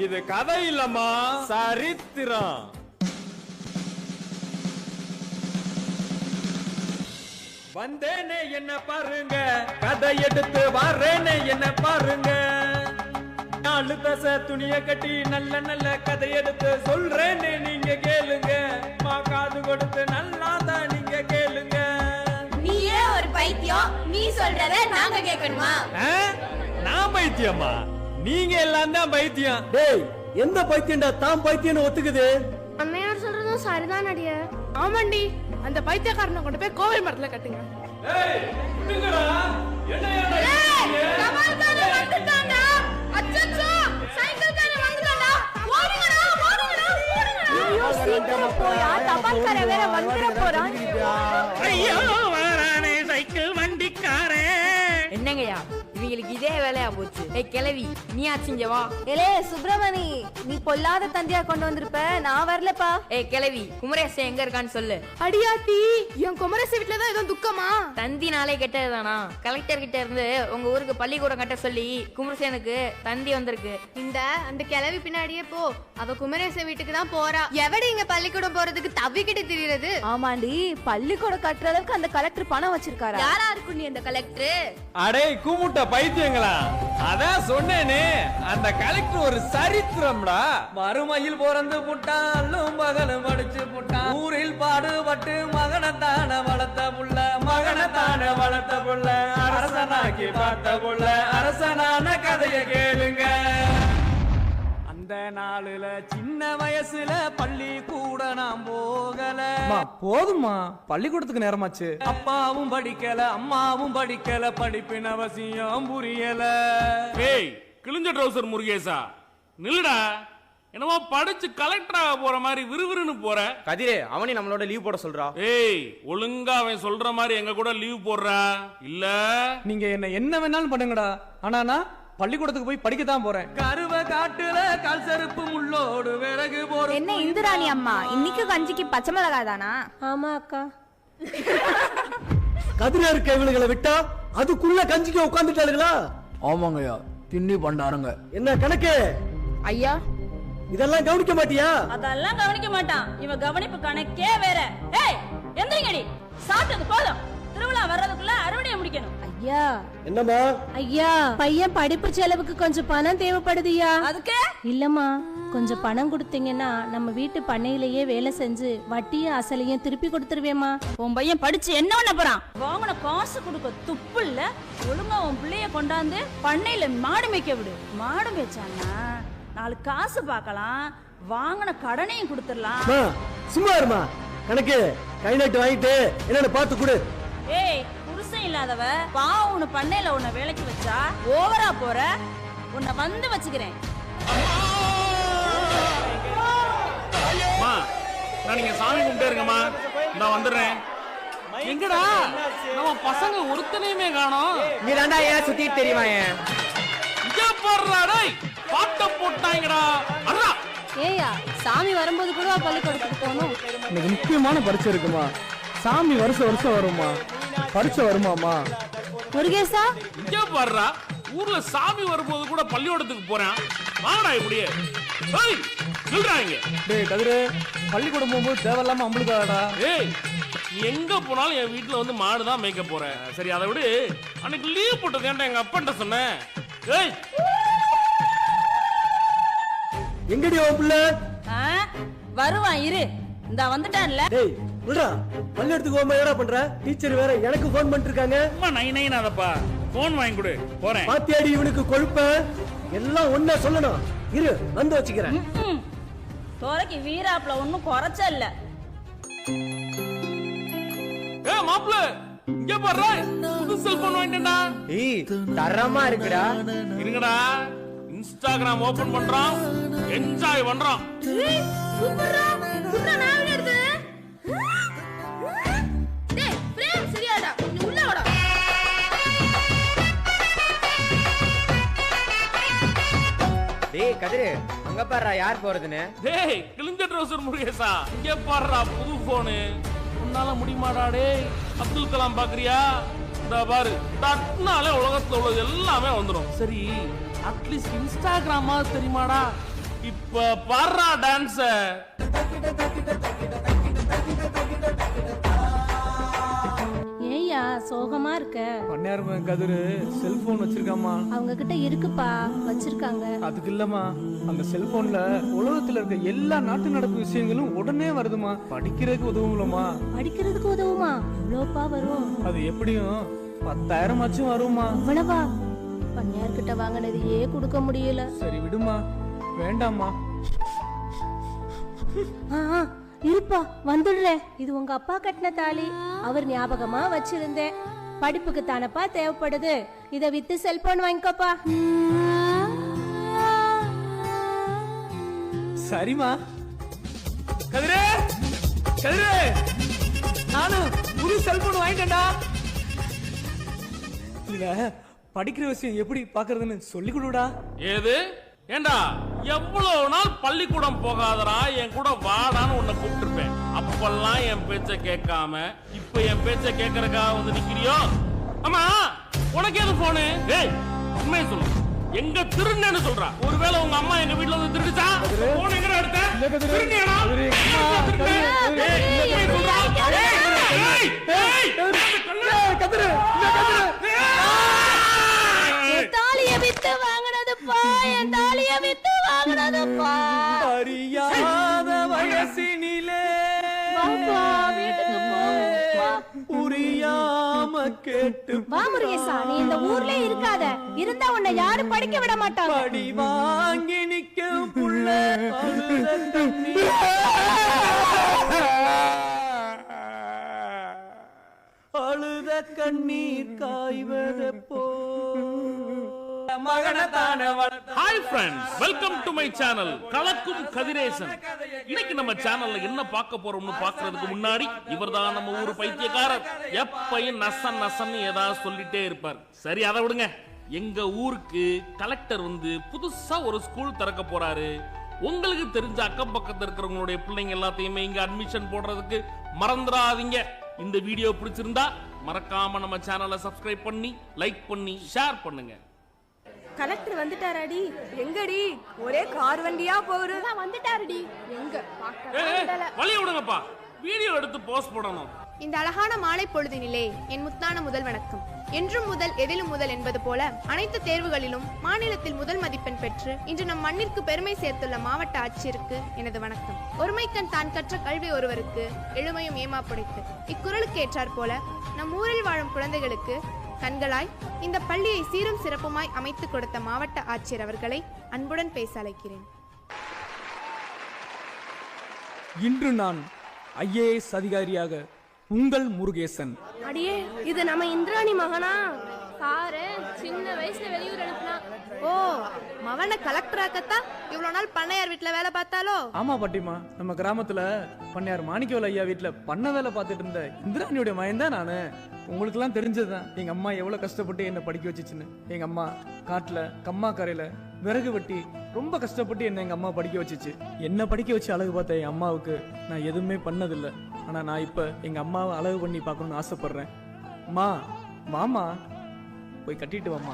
இது கதை இல்லம்மா, சரித்திரம். வந்தேனே என்ன பாருங்க, கதை எடுத்து வரேனே என்ன பாருங்க. 4 தசை துணிய கட்டி நல்ல நல்ல கதை எடுத்து சொல்றேன்னு நீங்க கேளுங்க. காது கொடுத்து நல்லாதான் நீங்க கேளுங்க. நீயே ஒரு பைத்தியம், நீ சொல்றத நாங்க கேட்கணுமா? நான் பைத்தியமா? நீங்க எல்லாம் தான் பைத்தியம். டேய், எந்த பைத்தியம்டா தான் பைத்தியம்னு ஒத்துக்குது? அண்ணையார் சொல்றதும் சரிதான் அடிய. ஆமாண்டி, அந்த பைத்தியக்காரனை கொண்டு போய் கோவில் மரத்துல கட்டுங்க. ஏய், நிங்கடா. என்னையா கமால்கார வந்துட்டான்டா. அச்சச்சோ, சைக்கிள்கார வந்துட்டான்டா. ஓடுங்கடா, ஓடுங்கடா, ஓடுங்கடா. ஐயோ சீக்கிரம் போயா, தபால்கார வேற வந்துற போறான். ஐயோ வரானே சைக்கிள் வண்டிக்காரே. என்னங்கய்யா இவங்களுக்கு இதே வேலையா போச்சு. கிளவி நீ ஆச்சுங்க வா. ஏலே சுப்பிரமணி, நீ பொல்லாத தந்தியா கொண்டு வந்திருப்ப, நான் வரலப்பா. கிளவி குமரேச எங்க இருக்கான்னு சொல்லு. அடியாத்தி, என் குமரேச வீட்டுலதான் ஏதோ துக்கமா? தந்தி நாளே கெட்டதுதானா? கலெக்டர் கிட்ட இருந்து உங்க ஊருக்கு பள்ளிக்கூடம் கட்ட சொல்லி குமரேசனுக்கு தந்தி வந்திருக்கு. அந்த கிளவி பின்னாடியே போ, அவ குமரேச வீட்டுக்கு தான் போறா. எவடி இங்க பள்ளிக்கூடம் போறதுக்கு தவிக்கிட்டு திரியறது? ஆமாண்டி, பள்ளிக்கூடம் கட்டுற அளவுக்கு அந்த கலெக்டர் பணம் வச்சிருக்காரா? யாரா இருக்கும் நீ அந்த கலெக்டர்? அடே கூமுட்ட பைத்தியங்களா, அதான் சொன்னேனே, அந்த கலெக்டர் ஒரு சரித்திரம்டா. மறுமையில் பிறந்து புட்டாலும் மகனும் படிச்சு புட்டான். ஊரில் பாடுபட்டு மகனத்தான வளர்த்த புள்ள, மகனத்தான வளர்த்த புள்ள, அரசனாக்கி பார்த்த புள்ள, அரசனான கதைய கேளுங்க. அந்த நாளுல சின்ன வயசுல பள்ளி கூட நான் போகல. போதுமா, பள்ளிக்கூடத்துக்கு நேரமாச்சு. அப்பாவும் படிக்கல, அம்மாவும் படிக்கல, படிப்பின் அவசியம் புரியல. ஏய் கிழிஞ்ச ட்ரௌசர் முருகேசா, நில்லுடா. என்னமோ படிச்சு கலெக்டராக போற மாதிரி விறுவிறுன்னு போற. கதிரே, அவனே நம்மளோட லீவ் போட சொல்றா. ஏய் ஒழுங்கா அவன் சொல்ற மாதிரி எங்க கூட லீவ் போடுறா. இல்ல நீங்க என்ன வேணாலும் பண்ணுங்கடா, ஆனா நான் பள்ளிக்கூடத்துக்கு போய் படிக்க தான் போறேன். கருவ காட்டுல கால் செருப்பு முள்ளோடு விறகு போற. என்ன இந்துராணி அம்மா, இன்னைக்கு கஞ்சிக்கு பச்சை மிளகா தானா? ஆமா அக்கா. கதிரா இருக்க இவளுகளை விட்டா அதுக்குள்ள கஞ்சிக்கு உட்காந்துட்டாளுங்களா? ஆமாங்கய்யா, திண்ணி பண்டாருங்க. என்ன கணக்கு ஐயா இதெல்லாம் கவனிக்க மாட்டியா? அதெல்லாம் கவனிக்க மாட்டான். இவன் கவனிப்பு கணக்கே வேற. ஏய் எந்திரிங்கடி, சாப்பிட்டது போதும். திருவிழா வர்றதுக்குள்ள அறுவடையை முடிக்கணும். ஐயா. என்னம்மா? ஐயா, பையன் படிப்பு செலவுக்கு கொஞ்சம் பணம் தேவைப்படுதுயா. அதுக்கு இல்லம்மா, கொஞ்சம் பணம் கொடுத்தீங்கன்னா நம்ம வீட்டு பண்ணையிலேயே வேலை செஞ்சு வட்டியும் அசலையும் திருப்பி கொடுத்துருவேம்மா. உன் பையன் படிச்சு என்ன பண்ண போறான்? வாங்கின காசு கொடுக்க துப்பு இல்ல. ஒழுங்கா உன் பிள்ளைய கொண்டாந்து பண்ணையில மாடு மேய்க்க விடு. மாடு மேய்ச்சான்னா 4 காசு பார்க்கலாம், வாங்கின கடனையும் கொடுத்துடலாம். சும்மா இருமா, கணக்கு கை நாட்டு வாங்கிட்டு என்னன்னு பார்த்து கொடு. ஏய் புருஷன் இல்லாதவ பாவம், உன்னை பண்ணையில உன்னை வேலைக்கு வச்சா ஓவரா போற. உன்னை வந்து வச்சுக்கிறேன். நான் நீங்க சாமி கும்பிட்டே இருக்கமா, நான் வந்துடுறேன். எங்கடா நம்ம பசங்க ஒருத்தனையுமே காணோம். நீ தாண்டா ஏன் சுத்திட்டு தெரியுமா? இங்க போடுறா டேய், பாட்ட போட்டாங்கடா. அடடா ஏயா, சாமி வரும்போது கூட பள்ளிக்கூடத்துக்கு போகணும். இன்னைக்கு முக்கியமான பரீட்சை இருக்குமா? சாமி வருஷம் வருமா? பரீட்சை வருமாமா? முருகேசா, இங்க பாருடா, ஊர்ல சாமி வரும்போது கூட பள்ளிக்கூடத்துக்கு போறேன். வாங்கடா இப்படியே. ஏய் நில்றாங்க. டேய் கதிரே, பள்ளிக்கூடம் போகும்போது தேவையில்லாம அம்பளுக்காடா. ஏய் நீ எங்க போனாலும் என் வீட்டுல வந்து மாடு தான் மேய்க்க போறேன். சரி அதை விடு, அன்னைக்கு லீவ் போட்டது ஏன்டா எங்க அப்பன்ட்ட சொன்னேன்? ஏய் எங்கடி உன் பிள்ளை? வருவான் இரு, இந்த வந்துட்டான்ல. டேய் விடுடா, பள்ளிக்கூடத்துக்கு போகும்போது என்னடா பண்ற? டீச்சர் வேற எனக்கு ஃபோன் பண்ணிட்டு இருக்காங்க. அம்மா நைன் அதப்பா, போன் வாங்கி கொடு, போறேன். பாத்தியாடி இவனுக்கு கொழுப்ப? எல்லாம் ஒண்ணா சொல்லணும். இரு வந்து வச்சுக்கிறேன். தோரைக்கு வீராப்ல ஒன்னும் குறைச்ச இல்ல. ஏ மாப்ள, இங்க பாருடா, புது செல்போன் வாங்கிட்டேன்டா. ஏய் தரமா இருக்குடா. இருங்கடா, இன்ஸ்டாகிராம் ஓபன் பண்றான், என்ஜாய் பண்றான். சூப்பரா, குடுறா நான் எடுத்து. டேய் பிரேம் சரியாடா, நீ உள்ள வாடா. டேய் கதிரே, அங்க பாருடா யார் போறதுன்னு. டேய் கிழிஞ்ச ட்ரௌசர் முருகேசா, இங்க பாருடா புது போனு. உன்னால முடியுமாடா டேய்? அப்துல் கலாம் பாக்குறியா? இந்த பாரு, தட்னாலே உலகத்துல உள்ளது எல்லாமே வந்துடும். சரி அட்லீஸ்ட் இன்ஸ்டாகிராமா தெரியுமாடா? இப்ப பாடுறா டான்ஸ. ஏய்யா சோகமா இருக்க? பண்ணையார் கதிரு செல்போன் வச்சிருக்காமா. அவங்க கிட்ட இருக்குப்பா, வச்சிருக்காங்க. அதுக்கு இல்லம்மா, அந்த செல்போன்ல உலகத்துல இருக்க எல்லா நாட்டு நடப்பு விஷயங்களும் உடனே வருதுமா. படிக்கிறதுக்கு உதவுங்களா? படிக்கிறதுக்கு உதவுமா? எவ்வளோப்பா வரும்? அது எப்படியும் 10,000 ஆச்சும் வருமா. அவ்வளவா? பண்ணையார்கிட்ட வாங்கினதையே கொடுக்க முடியல. சரி விடுமா, வேண்டாம்மா. இருப்பா, வந்துடுறேன். இது உங்க அப்பா கட்டின தாலி, அவர் ஞாபகமா வச்சிருந்தேன். படிப்புக்கு தானப்பா தேவைப்படுது, இத வித்து செல்போன் வாங்கிக்கோப்பா. சரிமா. கதிரே, கதிரே, நானும் புது செல்போன் வாங்கிட்டேன்டா. இல்ல படிக்கிற விஷயம் எப்படி பாக்குறதுன்னு சொல்லி கொடுடா. ஏது ஏண்டா எவ்வளவு நாள் பள்ளிக்கூடம் போகாதடா, என் கூட வாடான்னு உன்னை கூப்பிட்டுருப்பேன். அப்பெல்லாம் என் பேச்ச கேட்காம இப்ப என் பேச்ச கேட்கறதுக்காக வந்து நிக்கிறியோ? ஆமா, உனக்கு எது போனு? ஏய், உண்மையை சொல்லு, எங்க திருடுன்னு சொல்றா? ஒருவேளை உங்க அம்மா எங்க வீட்டுல வந்து திருடுச்சா? போன் எங்க எடுத்த? திருடியாடா? தாலிய வித்து வாங்கினதுப்பா, என் தாலிய வித்து வாங்கினதுப்பா. அறியாத வயசினிலே வீட்டுக்கு போ. புரியாம கேட்டு வா முருகேசா, நீ இந்த ஊர்ல இருக்காத. இருந்தா உன்னை யாரும் படிக்க விட மாட்டாங்க. படி வாங்கி நிக்க புள்ள அழுத கண்ணீர் காய்வத போ. Hi friends, welcome to my channel கலக்கும் கதிரேசன். இன்னைக்கு நம்ம சேனல்ல என்ன பார்க்க போறோம்னு பார்க்கிறதுக்கு முன்னாடி, இவர்தான் நம்ம ஊர் பைத்தியக்காரர். எப்பயும் நசன் நசன்னு ஏதாவது சொல்லிட்டே இருப்பார். சரி, அதை விடுங்க. எங்க ஊருக்கு கலெக்டர் வந்து புதுசா ஒரு ஸ்கூல் திறக்க போறாரு. உங்களுக்கு தெரிஞ்ச அக்கம் பக்கத்துல இருக்கிறவங்களுடைய பிள்ளைங்க எல்லாத்தையுமே இங்க அட்மிஷன் போடுறதுக்கு மறந்துடாதீங்க. இந்த வீடியோ பிடிச்சிருந்தா மறக்காம நம்ம சேனலை சப்ஸ்கிரைப் பண்ணி லைக் பண்ணி ஷேர் பண்ணுங்க. கலெக்டர் வந்துட்டாராடி? எங்கடி? ஒரே கார் வண்டியா போகுது. வந்துட்டாருடி. எங்க வழி விடுங்கப்பா, வீடியோ எடுத்து போஸ்ட் போடணும். இந்த அழகான மாலை பொழுதினிலே என் முத்தான முதல் வணக்கம். என்றும் முதல் எதிலும் முதல் என்பது போல அனைத்து தேர்வுகளிலும் மாநிலத்தில் முதல் மதிப்பெண் பெற்று இன்று நம் மண்ணிற்கு பெருமை சேர்த்துள்ள மாவட்ட ஆட்சியருக்கு எனது வணக்கம். ஒருமைக்கண் தான் கற்ற கல்வி ஒருவருக்கு எழுமையும் ஏமாப்புடைத்து. இக்குறளுக்கு ஏற்றாற் போல நம் ஊரில் வாழும் குழந்தைகளுக்கு கண்களாய் இந்த பள்ளியை சீரும் சிறப்புமாய் அமைத்துக் கொடுத்த மாவட்ட ஆட்சியர் அவர்களை அன்புடன் பேச அழைக்கிறேன். இன்று நான் IAS அதிகாரியாக உங்கள் முருகேசன். அடியே, இது நம்ம இந்திராணி மகனா? பாரு, சின்ன வயசுல வெளியூர் அனுப்புனா. ஓ, மவனை கலெக்டர் ஆக்கத்தான் இவ்வளவு நாள் பண்ணையார் வீட்டுல வேலை பார்த்தாலோ? ஆமா பாட்டிமா, நம்ம கிராமத்துல பண்ணையார் மாணிக்கவேல் ஐயா வீட்டுல பண்ண வேலை பார்த்துட்டு இருந்த இந்திராணியோட மயன் தான் நானு. உங்களுக்கு எல்லாம் தெரிஞ்சதுதான் எங்க அம்மா எவ்வளவு கஷ்டப்பட்டு என்ன படிக்க வச்சுச்சுன்னு. எங்க அம்மா காட்டுல கம்மா கரையில விறகு வெட்டி ரொம்ப கஷ்டப்பட்டு என்ன எங்க அம்மா படிக்க வச்சுச்சு. என்ன படிக்க வச்சு அழகு பார்த்த என் அம்மாவுக்கு நான் எதுவுமே பண்ணதில்லை. ஆனா நான் இப்ப எங்க அம்மாவை அழகு பண்ணி பார்க்கணும்னு ஆசைப்படுறேன். அம்மா வாமா, போய் கட்டிட்டு வாமா.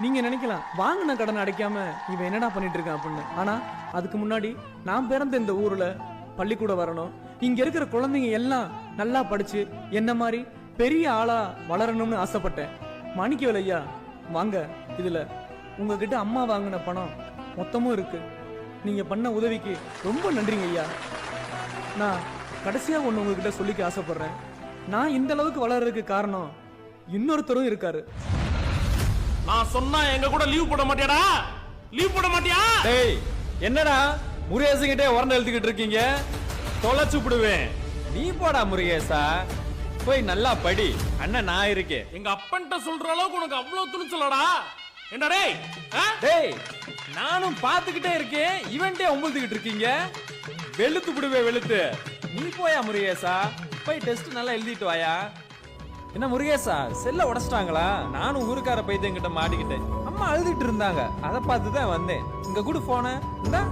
நீங்க நினைக்கலாம் வாங்கின கடனை அடைக்காம இவன் என்னடா பண்ணிட்டு இருக்கான் அப்படின்னு. ஆனா அதுக்கு முன்னாடி நான் பிறந்த இந்த ஊர்ல பள்ளிக்கூடம் வரணும், இங்க இருக்கிற குழந்தைங்க எல்லாம் நல்லா படிச்சு என்ன மாதிரி பெரிய ஆளா வளரணும்னு ஆசைப்பட்டேன். மாணிக்கவேல் ஐயா வாங்க, இதுல உங்ககிட்ட அம்மா வாங்கின பணம் மொத்தமும் இருக்கு. நீங்க பண்ண உதவிக்கு ரொம்ப நன்றிங்க ஐயா. நான் கடைசியா ஒண்ணு உங்ககிட்ட சொல்லிக்க ஆசைப்படுறேன். நான் இந்த அளவுக்கு வளர்றதுக்கு காரணம் இன்னொருத்தரும் இருக்காரு. நான் சொன்னா எங்க கூட லீவ் போட மாட்டியாடா? லீவ் போட மாட்டியா? டேய், என்னடா முருகேசன் உரண்டு எழுதிக்கிட்டு இருக்கீங்க? தொலைச்சு விடுவேன். நீ போடா முருகேசா, போய் நல்லா படி. அண்ணன் நான் இருக்கேன். எங்க அப்பன்ட்ட சொல்ற அளவுக்கு உனக்கு அவ்வளவு துணிச்சலடா? என்ன டேய்? டேய், நானும் பாத்துக்கிட்டே இருக்கேன், இவன்ட்டே ஒம்புத்துக்கிட்டு இருக்கீங்க. வெளுத்து விடுவே வெளுத்து. நீ போயா முருகேசா, போய் டெஸ்ட் நல்லா எழுதிட்டு வாயா. என்ன முருகேசா, செல்ல உடைச்சிட்டாங்களா? நானும் ஊருக்கார பைத்தியங்கிட்ட மாட்டிக்கிட்டேன். அம்மா அழுதுட்டு இருந்தாங்க, அதை பார்த்து தான் வந்தேன். இங்க கூட போன இந்தா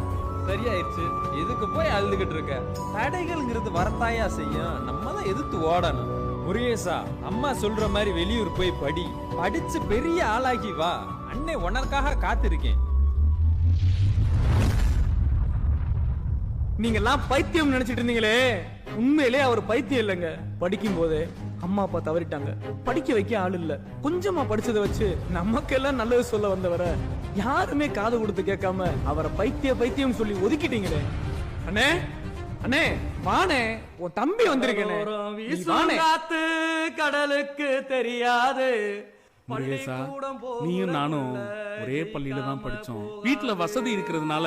சரியாயிருச்சு. எதுக்கு போய் அழுதுகிட்டு இருக்க? தடைகள்ங்கிறது வரத்தாயா செய்யும், நம்ம தான் எதிர்த்து ஓடணும். முருகேசா, அம்மா சொல்ற மாதிரி வெளியூர் போய் படி, படிச்சு பெரிய ஆளாகி வா. அண்ணே உனக்காக காத்திருக்கேன். நீங்க எல்லாம் பைத்தியம் நினைச்சிட்டு இருந்தீங்களே, உண்மையிலே அவர் பைத்தியம் இல்லைங்க. படிக்கும் போதே அம்மா அப்பா தவறிட்டாங்க, படிக்க வைக்க ஆள் இல்ல. கொஞ்சமா படிச்சதை வச்சு நமக்கெல்லாம் நல்லது சொல்ல வந்தவரை யாருமே காது கொடுத்து கேட்காம அவரை பைத்தியம் சொல்லி ஒதுக்கிட்டீங்களே. அண்ணே அண்ணே வானே, உன் தம்பி வந்திருக்கேனே. காத்து கடலுக்கு தெரியாது. முருகேசா, நீயும் நானும் ஒரே பள்ளியில தான் படிச்சோம். வீட்டுல வசதி இருக்கிறதுனால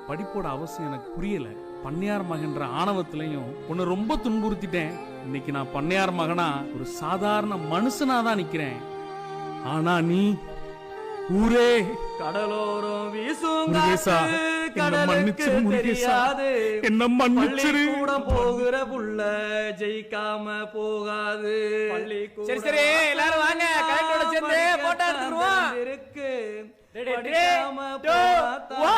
படிப்போட அவசியம் எனக்கு புரியல. பண்ணையார் மகன்ற ஆணவத்திலையும் உன்னை ரொம்ப துன்புறுத்திட்டேன். இன்னைக்கு நான் பண்ணையார் மகனா ஒரு சாதாரண மனுஷனா தான் நிக்கிறேன். ஆனா நீ ஊரே கடலோரம் வீசும் முருகேசா, காத்து என்னை மன்னிச்சிரு கடலுக்கு முருகேசா, தெரியாது. என்னை மன்னிச்சிரு. பள்ளிக்கூடம் போகிற புள்ள ஜெயிக்காம போகாது. சரி சரி எல்லாரும் வாங்க, கலெக்டரோட சேர்ந்து போட்டோ எடுத்துருவோம். இருக்கு ரெடி, 3, 2, 1